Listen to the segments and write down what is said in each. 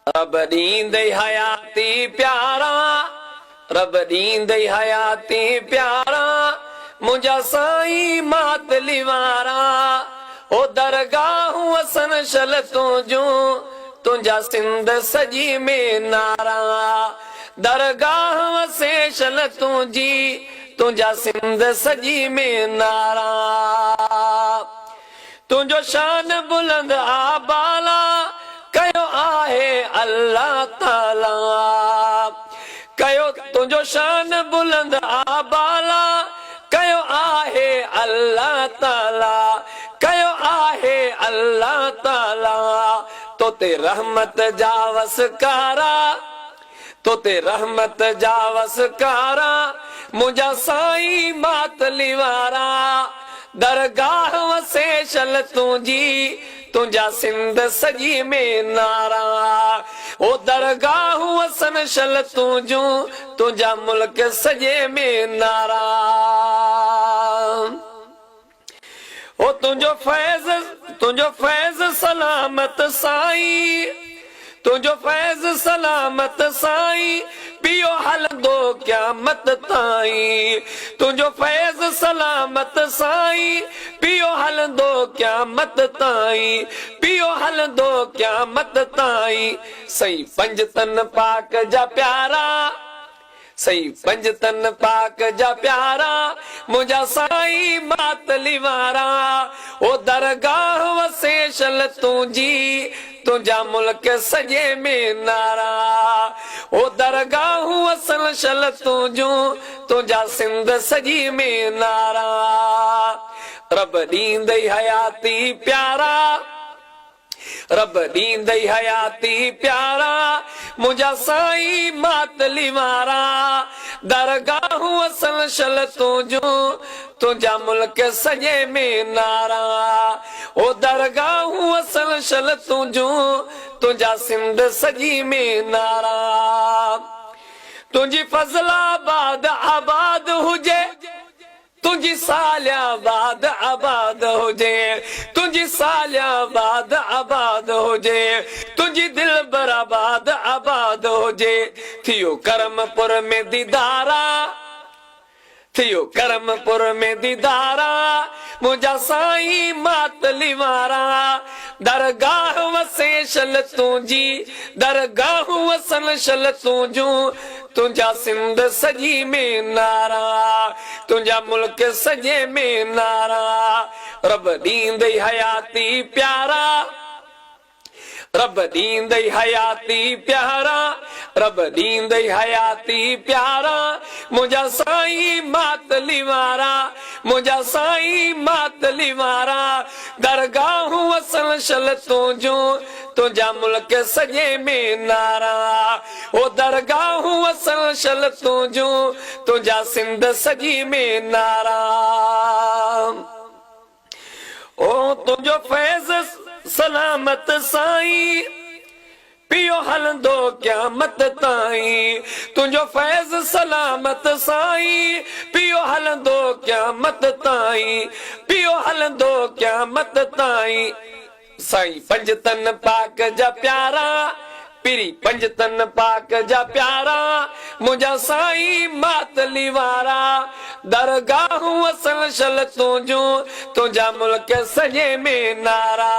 रब ॾींदई हयाती प्यारा, रब ॾींदई हयाती प्यारा, मुंहिंजा साईं मातली वारा। ओ दरगाहूं असन शल तुंहिंजूं, तुंहिंजा सिंध सॼी में नारा। दरगाह वसे शल तुंहिंजी, तुंहिंजा सिंध सॼी में नारा। तुंहिंजो शान बुलंद आबाला, कयो आहे अल्लाह ताला। कयो तुंहिंजो शान बुलंद आबाला, कयो आहे अल्लाह ताला, कयो आहे अल्लाह ताला। तोते रहमत जा वसकारा, तोते रहमत जा वसकारा, मुंहिंजा साईं मातली वारा। दरगाह वसे शल तुंहिंजी, तुंहिंजा सिंध सॼी में नारा। ओ दरगाह वसन शल तुंहिंजूं, तुंहिंजा मुल्क सॼे में नारा। ओ तुंहिंजो फैज़ सलामत साईं, तुंहिंजो फैज़ सलामत साईं, पियो हलंदो क़यामत ताईं। तुंहिंजो फैज़ सलामत साईं, पियो हलंदो क़यामत ताईं, पियो हलंदो क़यामत ताईं। सही पंज तन पाक जा प्यारा, सही पंज तन पाक जा प्यारा, मुंहिंजा साईं मातली वारा। ओ दरगाह वसे शल तुंहिंजी, तुंहिंजा मुल्क सॼे में नारा। ओ दरगाह वसल शल तुंहिंजूं, तुंहिंजा सिंध सॼी में नारा। रब ॾींदई हयाती प्यारा, रब ॾींदई हयाती प्यारा, मुंहिंजा साईं मातली वारा। दरगाह वसल शल तुंहिंजूं, तुंहिंजा मुल्क सॼे में नारा। ओ दरगाह वसल शल तुंहिंजूं, तुंहिंजा सिंध सॼी में नारा। तुंहिंजी फज़लाबाद आबाद हुजे, तुंहिंजी सालियाबाद आबाद हुजे, तुंहिंजी सालियाबाद आबाद हुजे, तुंहिंजी दिलबर आबाद आबाद हुजे। थियो करमपुर में दीदारा, थियो करमपुर में दीदारा, मुंहिंजा साईं मातली वारा। दरगाह वसे शल तुंहिंजी, दरगाह वसन शल तुंहिंजूं, तुंहिंजा सिंध सॼी में नारा, तुंहिंजा मुल्क सॼे में नारा। रब ॾींदई हयाती प्यारा, रब ॾींदई हयाती प्यारा, रब ॾींदई हयाती प्यारा, मुंहिंजा साईं मातली वारा, मुंहिंजा साईं मातली वारा। दरगाह वसल शल तुंहिंजूं, तुंहिंजा मुल्क सॼे में नारा। ओ दरगाह वसल शल तुंहिंजूं, तुंहिंजा सिंध सॼी में नारा। ओ तुंहिंजो फैज़ सलामत साईं, पियो हलंदो क़यामत ताईं। तुंहिंजो फैज़ सलामत साईं, पियो हलंदो क़यामत ताईं, पियो हलंदो क़यामत ताईं। साईं पंज तन पाक जा प्यारा, पिरी पंज तन पाक जा प्यारा, मुंहिंजा साईं मातली वारा। दरगाह वसल शल तुंहिंजूं, तुंहिंजा मुल्क सॼे में नारा।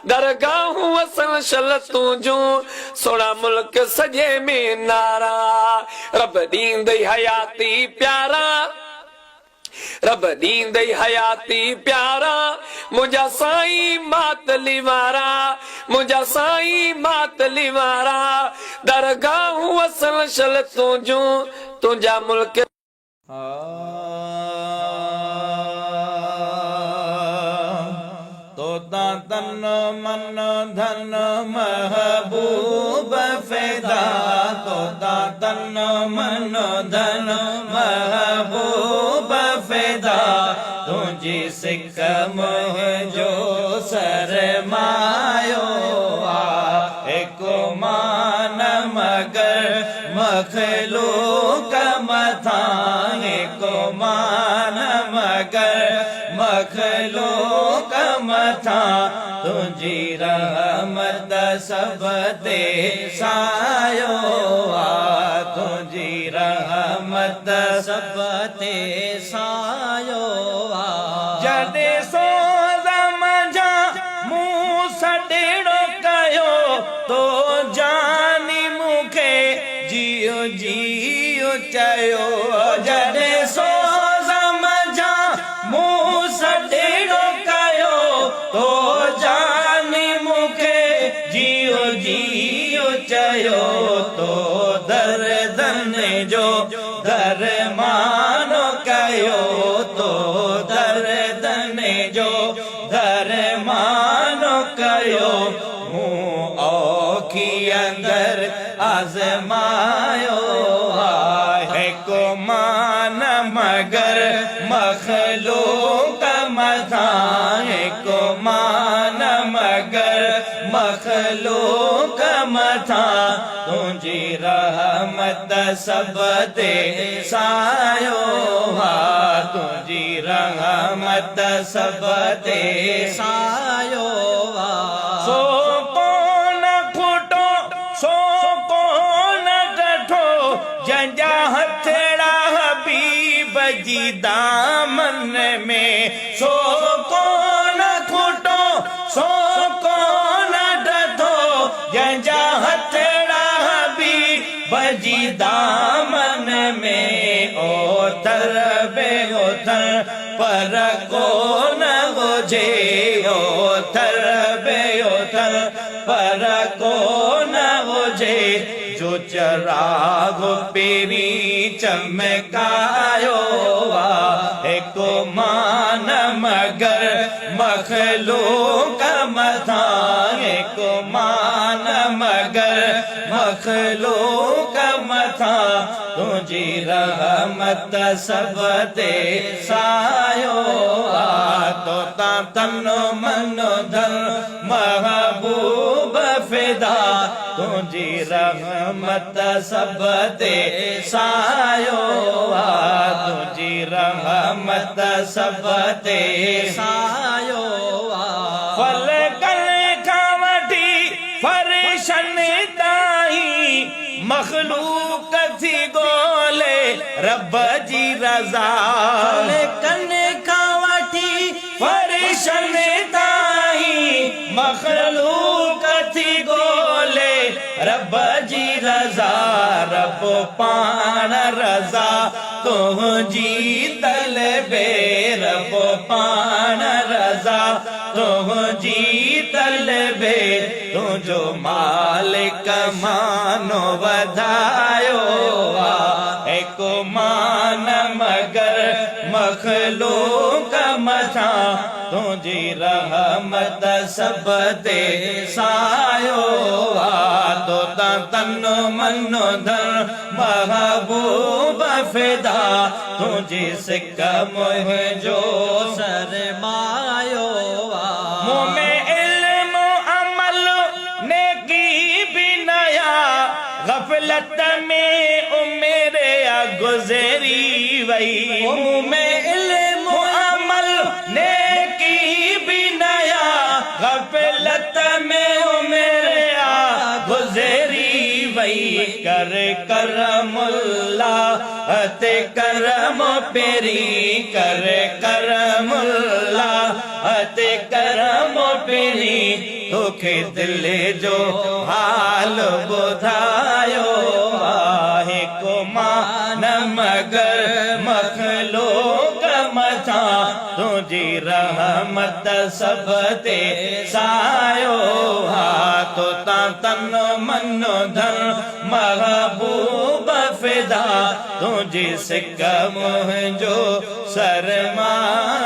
दरगाह वसल शल तुंहिंजूं, सोना मुल्क सॼे में नारा। रब ॾींदई हयाती प्यारा, रब ॾींदई हयाती प्यारा, मुंहिंजा साईं मातली वारा, मुंहिंजा साईं मातली वारा। दरगाह वसल शल तुंहिंजूं, तुंहिंजा मुल्क तोता तन मन धन महबूब फ़िदा, तोता तन मन धन महबूब फ़िदा। तुंहिंजी सिक मुंहिंजो सरमायो आहे, हिकु मान मगर मखलूक मथां, हिकु मान मगर मखलूक मथां। तुझी रहमत सब ते सायो तुझी रहमत सब ते सायो जदे सो समझा मूं सडेड़ो कयो तो जानी मुखे जियो जियो चयो जदे सो समझा मूं सडेड़ो कयो तो जानी मुखे जियो जियो चयो तो दर्दन जो दरमानो कयो तो दर्दन जो दरमानो कयो हूँ औखी अंदर आजमायो है को मान मगर मखलूक मथा है को मान मगर मखलूक मथा तुझी रहमत सब ते सायो तुझी रहमत सब ते सायो सो कोन खुटो सो कोन डठो जंजा हथड़ा हबीब जी दामन में सो कोन खुटो सो कोन डठो जंजा हथड़ा हबीब जी दामन में ओतर बे ओतर पर कोन गोजे ओतर बे ओतर पर कोन गोजे जो चराग पेरी चमकायो एको मान मगर मखलूक मथा एको मान मगर मखलूक मथा तुझी रहमत सब ते सायो तो तन मन धन महबूब फिदा तुझी रहमत सब ते सायो तुझी रहमत सब ते सायो फल कल खावटी फरिशन दाही मखलूक थी गोले रब जी रजा कन खावटी फरिशन दाही मखलूक थी गोले रब जी रजा रब पान रजा तुझी तलबे रब पान रजा तुझी तलबे तुझो मालिक मानो वधायो एको मान मगर मखलूक मथा तुझी रहमत सब ते सायो तो तन मन धन महबूब फिदा तुझी सिक मुझो सरमायो मुँह में इल्म अमल नेकी भी नया गफलत में उमेरे गुजरी वही मुँह में इल्म अमल नेकी भी नया गफलत में उमेरे गुजरी वही कर करमुल्ला ते करम पेरी कर करमुल्ला ते करम पेरी तोखे दिल जो हाल बुधायो आहे को मान मगर मखलूक मथा तुझी रहमत सब ते सायो तो तन मन धन महबूब फिदा तुझी सिक मुझो सरमायो